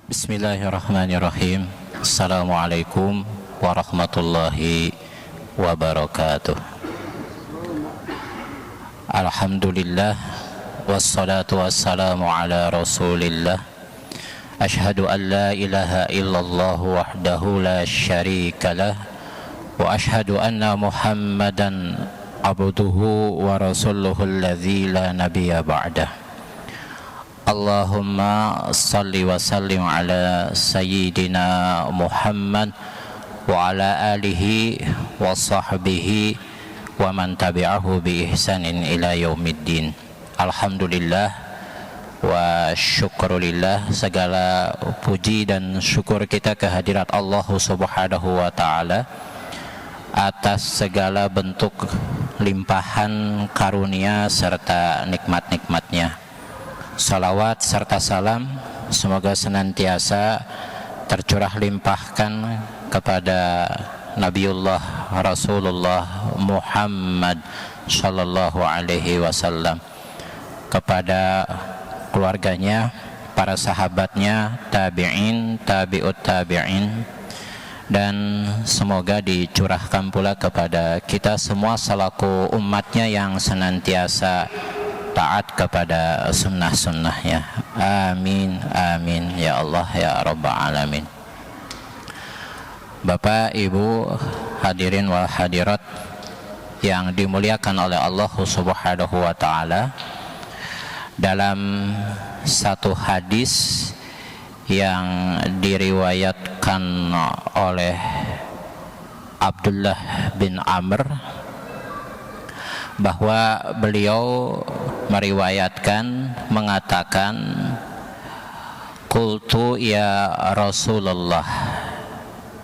Bismillahirrahmanirrahim. Assalamualaikum warahmatullahi wabarakatuh. Alhamdulillah, wassalatu wassalamu ala rasulillah. Ashhadu an la ilaha illallah wahdahu la syarikalah, wa ashhadu anna muhammadan abduhu wa rasuluhu alladzi la nabiyya ba'dah. Allahumma salli wa sallim ala sayyidina Muhammad wa ala alihi wa sahbihi wa man tabi'ahu bi ihsanin ila yaumiddin. Alhamdulillah wa syukrulillah, segala puji dan syukur kita kehadirat Allah Subhanahu wa ta'ala atas segala bentuk limpahan karunia serta nikmat-nikmatnya. Salawat serta salam semoga senantiasa tercurah limpahkan kepada Nabiullah Rasulullah Muhammad sallallahu alaihi wasallam, kepada keluarganya, para sahabatnya, tabi'in, tabi'ut tabi'in, dan semoga dicurahkan pula kepada kita semua selaku umatnya yang senantiasa taat kepada sunnah-sunnahnya. Amin, amin, ya Allah, ya Rabbal Alamin. Bapak, Ibu, hadirin wal hadirat yang dimuliakan oleh Allah Subhanahu wa ta'ala, dalam satu hadis yang diriwayatkan oleh Abdullah bin Amr, bahwa beliau meriwayatkan mengatakan, qultu ya Rasulullah,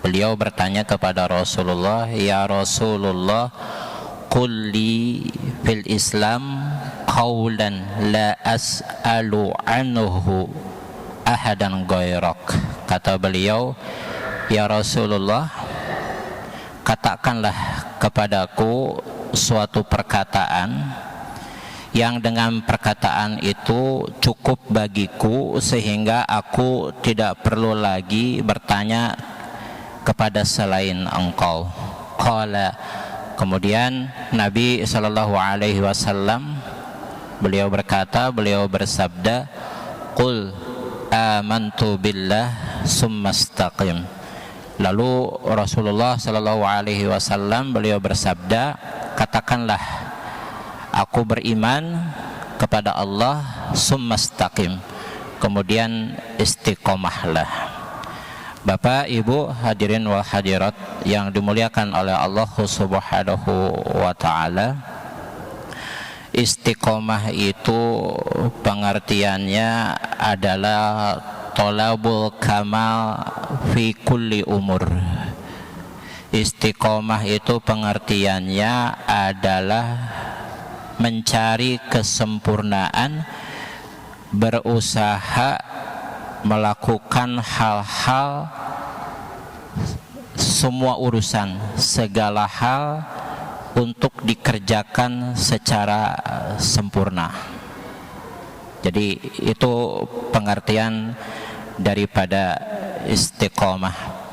beliau bertanya kepada Rasulullah, ya Rasulullah, qulli fil Islam qawlan la as'alu anhu ahadan ghairak. Kata beliau, ya Rasulullah, katakanlah kepadaku suatu perkataan yang dengan perkataan itu cukup bagiku sehingga aku tidak perlu lagi bertanya kepada selain engkau. Qala, kemudian Nabi sallallahu alaihi wasallam beliau berkata, beliau bersabda, qul amantu billah summastaqim. Lalu Rasulullah sallallahu alaihi wasallam beliau bersabda, katakanlah aku beriman kepada Allah summastaqim, kemudian istiqomahlah. Bapak, Ibu, hadirin wal hadirat yang dimuliakan oleh Allah Subhanahu wa ta'ala, istiqomah itu pengertiannya adalah tolabul kamal fi kulli umur. Istiqomah itu pengertiannya adalah mencari kesempurnaan, berusaha melakukan hal-hal, semua urusan, segala hal untuk dikerjakan secara sempurna. Jadi itu pengertian daripada istiqomah.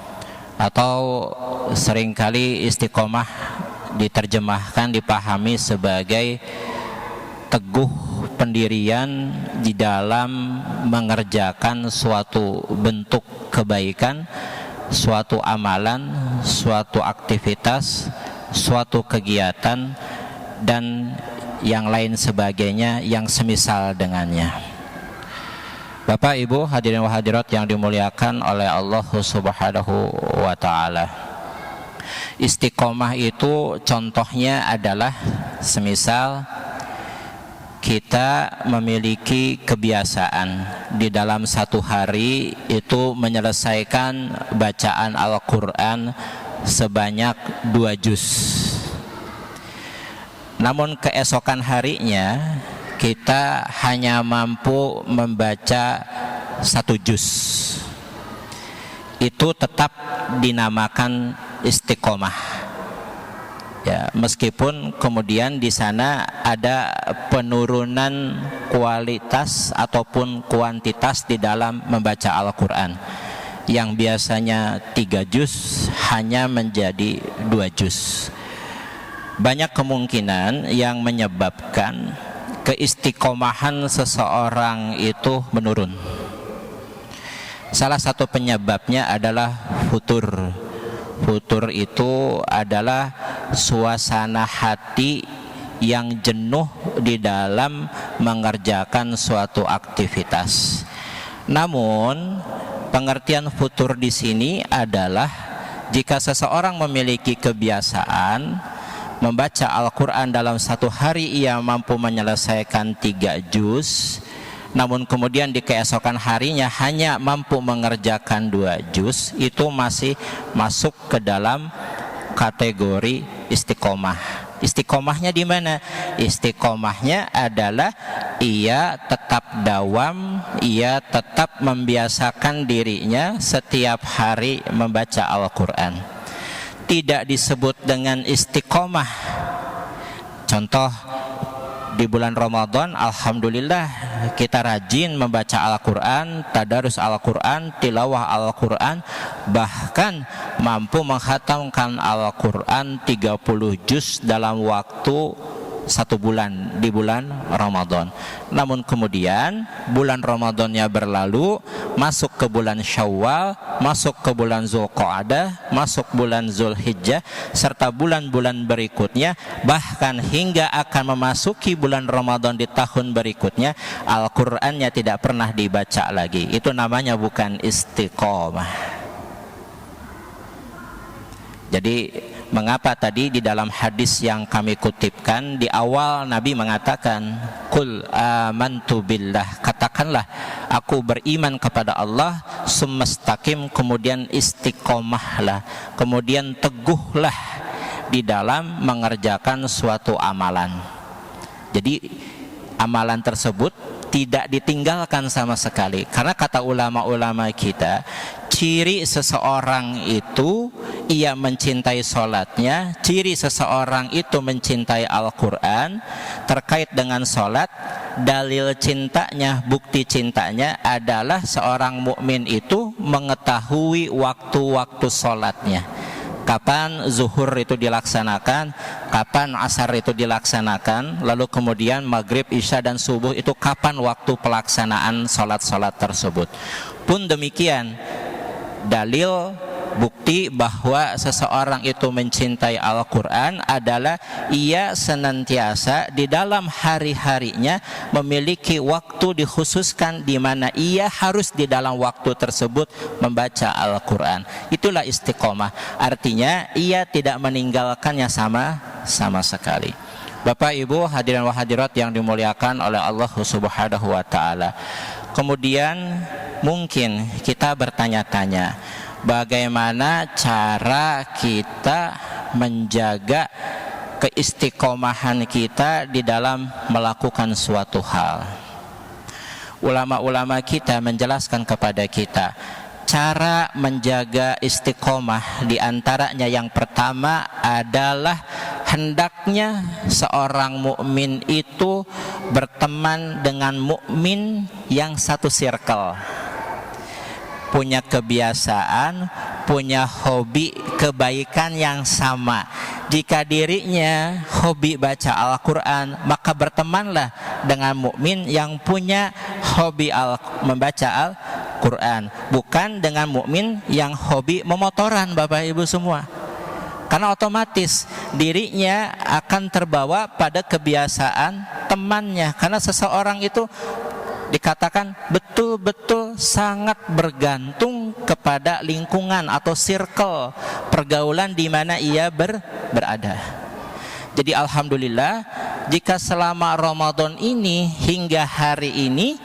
Atau seringkali istiqomah diterjemahkan, dipahami sebagai teguh pendirian di dalam mengerjakan suatu bentuk kebaikan, suatu amalan, suatu aktivitas, suatu kegiatan, dan yang lain sebagainya yang semisal dengannya. Bapak, Ibu, hadirin wa hadirat yang dimuliakan oleh Allah Subhanahu wa ta'ala, istiqomah itu contohnya adalah semisal kita memiliki kebiasaan di dalam satu hari itu menyelesaikan bacaan Al-Quran sebanyak 2 juz. Namun keesokan harinya kita hanya mampu membaca 1 juz. Itu tetap dinamakan istiqomah. Ya, meskipun kemudian di sana ada penurunan kualitas ataupun kuantitas di dalam membaca Al-Quran, yang biasanya 3 juz hanya menjadi 2 juz. Banyak kemungkinan yang menyebabkan keistiqomahan seseorang itu menurun. Salah satu penyebabnya adalah futur. Futur itu adalah suasana hati yang jenuh di dalam mengerjakan suatu aktivitas. Namun, pengertian futur di sini adalah jika seseorang memiliki kebiasaan membaca Al-Quran dalam satu hari ia mampu menyelesaikan 3 juz, namun kemudian di keesokan harinya hanya mampu mengerjakan 2 juz, itu masih masuk ke dalam kategori istiqomah. Istiqomahnya di mana? Istiqomahnya adalah ia tetap dawam, ia tetap membiasakan dirinya setiap hari membaca Al-Quran. Tidak disebut dengan istiqomah. Contoh, di bulan Ramadan, alhamdulillah kita rajin membaca Al-Quran, tadarus Al-Quran, tilawah Al-Quran, bahkan mampu menghatamkan Al-Quran 30 juz dalam waktu 1 bulan di bulan Ramadan. Namun kemudian bulan Ramadannya berlalu, masuk ke bulan Syawal, masuk ke bulan Zulqa'dah, masuk bulan Zulhijjah, serta bulan-bulan berikutnya, bahkan hingga akan memasuki bulan Ramadan di tahun berikutnya, Al-Qur'annya tidak pernah dibaca lagi. Itu namanya bukan istiqomah. Jadi mengapa tadi di dalam hadis yang kami kutipkan di awal Nabi mengatakan Qul amantu billah, katakanlah aku beriman kepada Allah, summastaqim, kemudian istiqomahlah, kemudian teguhlah di dalam mengerjakan suatu amalan. Jadi amalan tersebut tidak ditinggalkan sama sekali, karena kata ulama-ulama kita, ciri seseorang itu ia mencintai sholatnya, ciri seseorang itu mencintai Al-Quran. Terkait dengan sholat, dalil cintanya, bukti cintanya adalah seorang mukmin itu mengetahui waktu-waktu sholatnya, kapan zuhur itu dilaksanakan, kapan asar itu dilaksanakan, lalu kemudian maghrib, isya dan subuh itu kapan waktu pelaksanaan sholat-sholat tersebut. Pun demikian, dalil bukti bahwa seseorang itu mencintai Al-Quran adalah ia senantiasa di dalam hari-harinya memiliki waktu dikhususkan di mana ia harus di dalam waktu tersebut membaca Al-Quran. Itulah istiqomah. Artinya ia tidak meninggalkannya sama sekali. Bapak Ibu hadirin wa hadirat yang dimuliakan oleh Allah Subhanahu wa taala. Kemudian mungkin kita bertanya-tanya, bagaimana cara kita menjaga keistiqomahan kita di dalam melakukan suatu hal? Ulama-ulama kita menjelaskan kepada kita cara menjaga istiqomah. Di antaranya yang pertama adalah hendaknya seorang mukmin itu berteman dengan mukmin yang satu circle, punya kebiasaan, punya hobi kebaikan yang sama. Jika dirinya hobi baca Al-Quran, maka bertemanlah dengan mukmin yang punya hobi membaca Al-Quran, bukan dengan mukmin yang hobi memotoran, Bapak Ibu semua. Karena otomatis dirinya akan terbawa pada kebiasaan temannya. Karena seseorang itu dikatakan betul-betul sangat bergantung kepada lingkungan atau circle pergaulan di mana ia berada. Jadi alhamdulillah, jika selama Ramadan ini hingga hari ini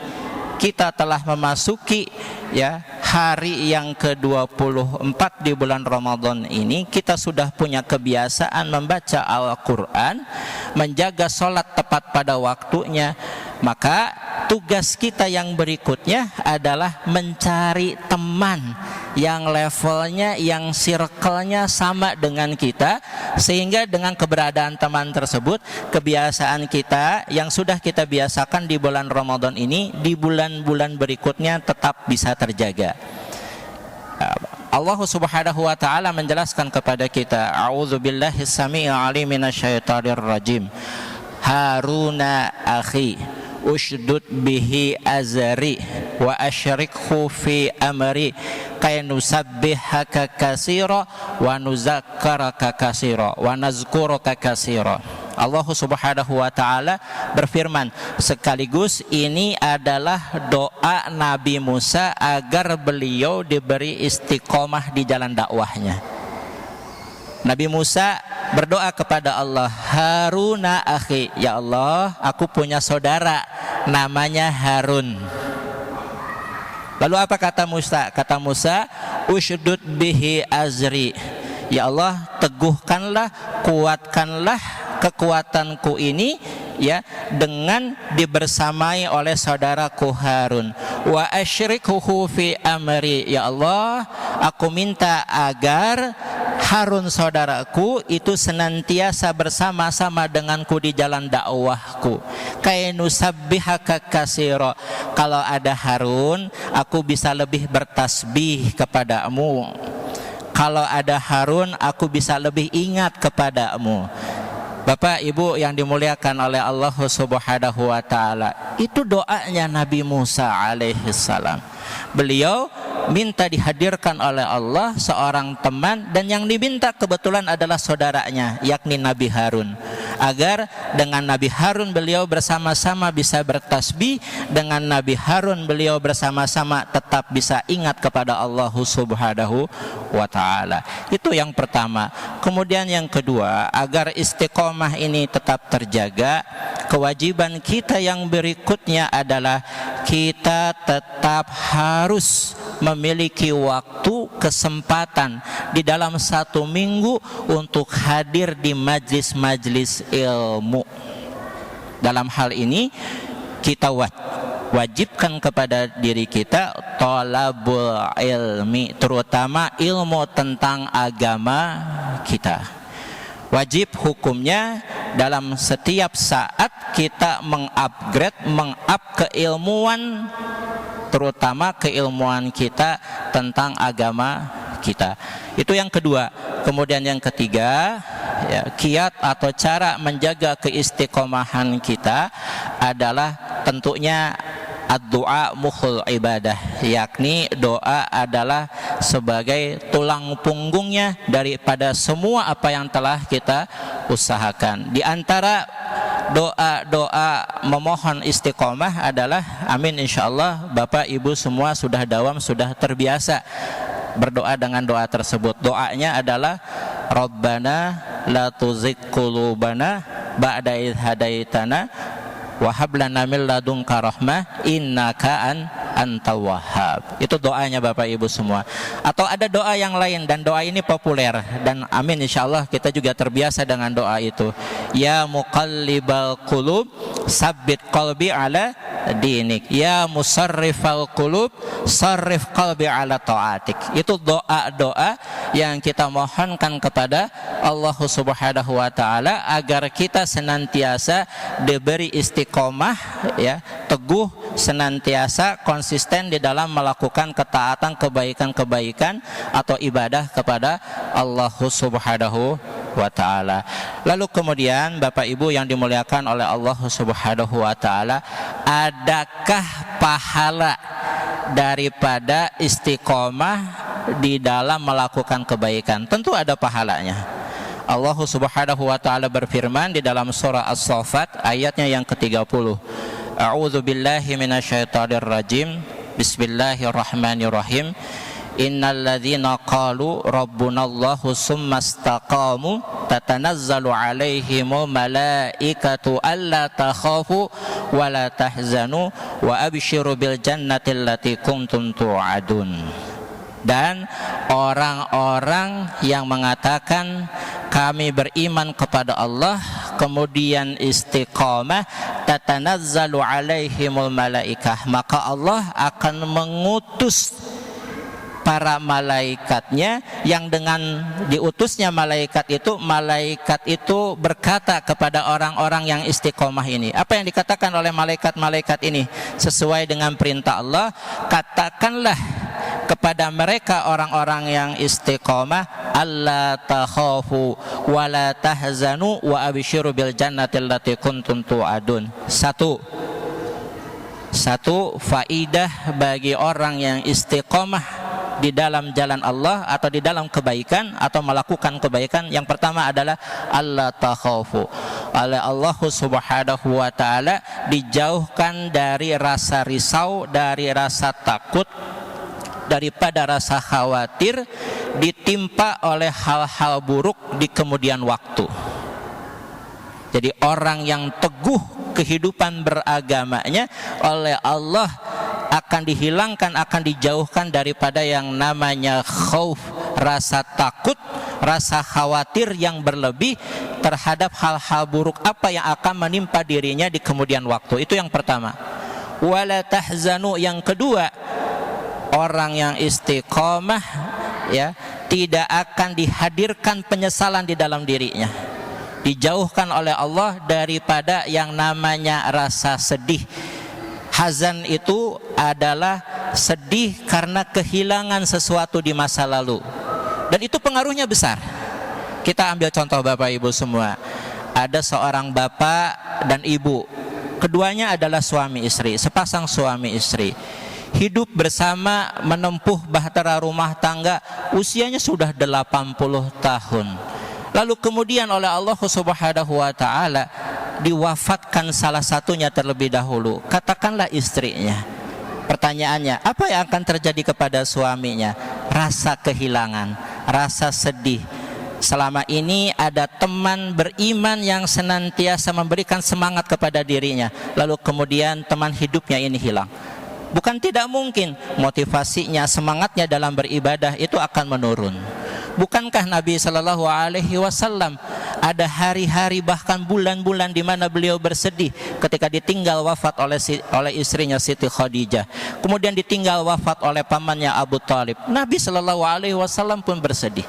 kita telah memasuki hari yang ke-24 di bulan Ramadan ini, kita sudah punya kebiasaan membaca Al-Quran, menjaga sholat tepat pada waktunya. Maka tugas kita yang berikutnya adalah mencari teman yang levelnya, yang circle-nya sama dengan kita, sehingga dengan keberadaan teman tersebut, kebiasaan kita yang sudah kita biasakan di bulan Ramadan ini, di bulan-bulan berikutnya tetap bisa terjaga. Allah Subhanahu wa taala menjelaskan kepada kita, a'udzubillahi samii'il 'aliim minasyaitonir rajim. Haruna akhi ushdud bihi azri wa asyrikhu fi amri kay nusabbihaka katsira wa nuzakkaraka katsira wa nazkuruka katsira. Allah Subhanahu wa taala berfirman, sekaligus ini adalah doa Nabi Musa agar beliau diberi istiqomah di jalan dakwahnya. Nabi Musa berdoa kepada Allah, Haruna akhi, ya Allah, aku punya saudara namanya Harun. Lalu apa kata Musa? Kata Musa, ushdud bihi azri, ya Allah, teguhkanlah, kuatkanlah kekuatanku ini, ya, dengan dibersamai oleh saudaraku Harun. Wa asyrikhu fi amri, ya Allah, aku minta agar Harun saudaraku itu senantiasa bersama-sama denganku di jalan dakwahku. Kainusabbihaka katsira, kalau ada Harun aku bisa lebih bertasbih kepadamu. Kalau ada Harun aku bisa lebih ingat kepadamu. Bapak Ibu yang dimuliakan oleh Allah Subhanahu wa taala, itu doanya Nabi Musa alaihissalam. Beliau minta dihadirkan oleh Allah seorang teman, dan yang diminta kebetulan adalah saudaranya, yakni Nabi Harun, agar dengan Nabi Harun beliau bersama-sama bisa bertasbih, dengan Nabi Harun beliau bersama-sama tetap bisa ingat kepada Allah Subhanahu wa taala. Itu yang pertama. Kemudian yang kedua, agar istiqomah ini tetap terjaga, kewajiban kita yang berikutnya adalah kita tetap harus memiliki waktu, kesempatan di dalam satu minggu untuk hadir di majlis-majlis ilmu. Dalam hal ini kita wajibkan kepada diri kita thalabul ilmi, terutama ilmu tentang agama kita. Wajib hukumnya dalam setiap saat kita mengupgrade, meng-up keilmuan, terutama keilmuan kita tentang agama kita. Itu yang kedua. Kemudian yang ketiga, ya, kiat atau cara menjaga keistiqomahan kita adalah tentunya ad-du'a mukhul ibadah, yakni doa adalah sebagai tulang punggungnya daripada semua apa yang telah kita usahakan. Di antara doa-doa memohon istiqomah adalah, amin insyaallah Bapak Ibu semua sudah dawam, sudah terbiasa berdoa dengan doa tersebut. Doanya adalah Rabbana la tuzigh qulubana ba'da idh hadaitana wa hab lana min ladunka rahmah innaka antal wahhab. Itu doanya Bapak Ibu semua. Atau ada doa yang lain, dan doa ini populer, dan amin insyaallah kita juga terbiasa dengan doa itu. Ya muqallibal qulub sabbit qalbi ala dinik, ya musarrifal qulub sarrif qalbi ala taatik. Itu doa-doa yang kita mohonkan kepada Allah Subhanahu wa taala agar kita senantiasa diberi istiqomah, ya, teguh, senantiasa konsisten di dalam melakukan ketaatan, kebaikan-kebaikan atau ibadah kepada Allah Subhanahu wa ta'ala. Lalu kemudian Bapak Ibu yang dimuliakan oleh Allah Subhanahu wa ta'ala, adakah pahala daripada istiqomah di dalam melakukan kebaikan? Tentu ada pahalanya. Allah Subhanahu wa ta'ala berfirman di dalam surah As-Saffat ayatnya yang ke-30. A'udzu billahi minasyaitonir rajim. Bismillahirrahmanirrahim. Innal ladzina qalu rabbunallahu tsumma istaqamu tatanazzalu alaihimul malaikatu alla takhafu wa la tahzanu wa abshiru bil jannati allati kuntum tu'adun. Dan orang-orang yang mengatakan kami beriman kepada Allah kemudian istiqamah, tatanazzalu alaihimul malaikah, maka Allah akan mengutus para malaikatnya, yang dengan diutusnya malaikat itu berkata kepada orang-orang yang istiqomah ini. Apa yang dikatakan oleh malaikat-malaikat ini? Sesuai dengan perintah Allah, katakanlah kepada mereka orang-orang yang istiqomah, alla takhafu wa la tahzanu wa abshiru bil jannati allati kuntum tu'adun. Satu faidah bagi orang yang istiqomah di dalam jalan Allah atau di dalam kebaikan atau melakukan kebaikan. Yang pertama adalah alla takhafu. Oleh Allah Subhanahu wa taala dijauhkan dari rasa risau, dari rasa takut, daripada rasa khawatir ditimpa oleh hal-hal buruk di kemudian waktu. Jadi orang yang teguh kehidupan beragamanya oleh Allah akan dihilangkan, akan dijauhkan daripada yang namanya khauf, rasa takut, rasa khawatir yang berlebih terhadap hal-hal buruk apa yang akan menimpa dirinya di kemudian waktu. Itu yang pertama. Wala tahzanu, yang kedua, orang yang istiqomah ya tidak akan dihadirkan penyesalan di dalam dirinya. Dijauhkan oleh Allah daripada yang namanya rasa sedih. Hazan itu adalah sedih karena kehilangan sesuatu di masa lalu, dan itu pengaruhnya besar. Kita ambil contoh Bapak Ibu semua. Ada seorang bapak dan ibu, keduanya adalah suami istri, sepasang suami istri, hidup bersama menempuh bahtera rumah tangga, usianya sudah 80 tahun. Lalu kemudian oleh Allah Subhanahu wa taala diwafatkan salah satunya terlebih dahulu. Katakanlah istrinya. Pertanyaannya, apa yang akan terjadi kepada suaminya? Rasa kehilangan, rasa sedih. Selama ini ada teman beriman yang senantiasa memberikan semangat kepada dirinya, lalu kemudian teman hidupnya ini hilang. Bukan tidak mungkin motivasinya, semangatnya dalam beribadah itu akan menurun. Bukankah Nabi Shallallahu Alaihi Wasallam ada hari-hari bahkan bulan-bulan di mana beliau bersedih ketika ditinggal wafat oleh istrinya Siti Khadijah, kemudian ditinggal wafat oleh pamannya Abu Talib. Nabi Shallallahu Alaihi Wasallam pun bersedih.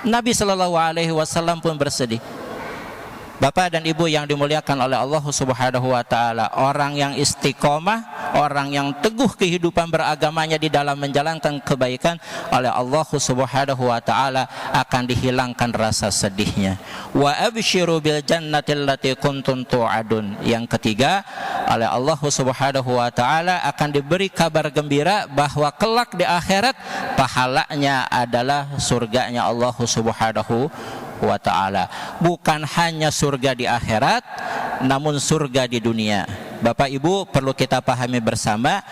Nabi Shallallahu Alaihi Wasallam pun bersedih. Bapak dan Ibu yang dimuliakan oleh Allah Subhanahu wa taala, orang yang istiqomah, orang yang teguh kehidupan beragamanya di dalam menjalankan kebaikan, oleh Allah Subhanahu wa taala akan dihilangkan rasa sedihnya. Wa abshiru bil jannati allati kuntum tu'adun. Yang ketiga, oleh Allah Subhanahu wa taala akan diberi kabar gembira bahwa kelak di akhirat pahalanya adalah surganya Allah Subhanahu wa ta'ala. Bukan hanya surga di akhirat, namun surga di dunia. Bapak Ibu perlu kita pahami bersama,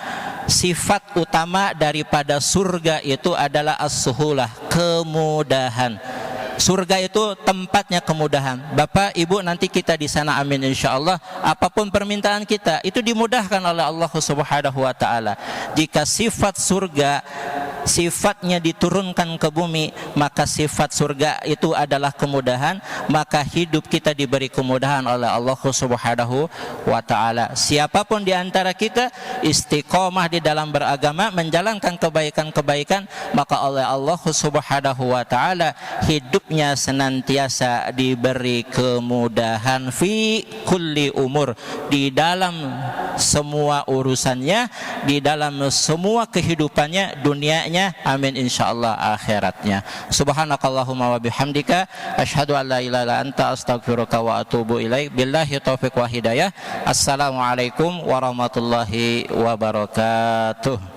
sifat utama daripada surga itu adalah as-suhulah, kemudahan. Surga itu tempatnya kemudahan. Bapak Ibu nanti kita di sana, amin insyaallah, apapun permintaan kita itu dimudahkan oleh Allah Subhanahu wa taala. Jika sifat surga sifatnya diturunkan ke bumi, maka sifat surga itu adalah kemudahan, maka hidup kita diberi kemudahan oleh Allah Subhanahu wa taala. Siapapun di antara kita istiqomah di dalam beragama, menjalankan kebaikan-kebaikan, maka oleh Allah Subhanahu wa taala hidupnya senantiasa diberi kemudahan fi kulli umur, di dalam semua urusannya, di dalam semua kehidupannya, dunianya, amin insyaallah akhiratnya. Subhanakallahumma wa bihamdika asyhadu an la ilaha illa anta astaghfiruka wa atubu ilaik. Billahi taufiq wa hidayah. Assalamualaikum warahmatullahi wabarakatuh.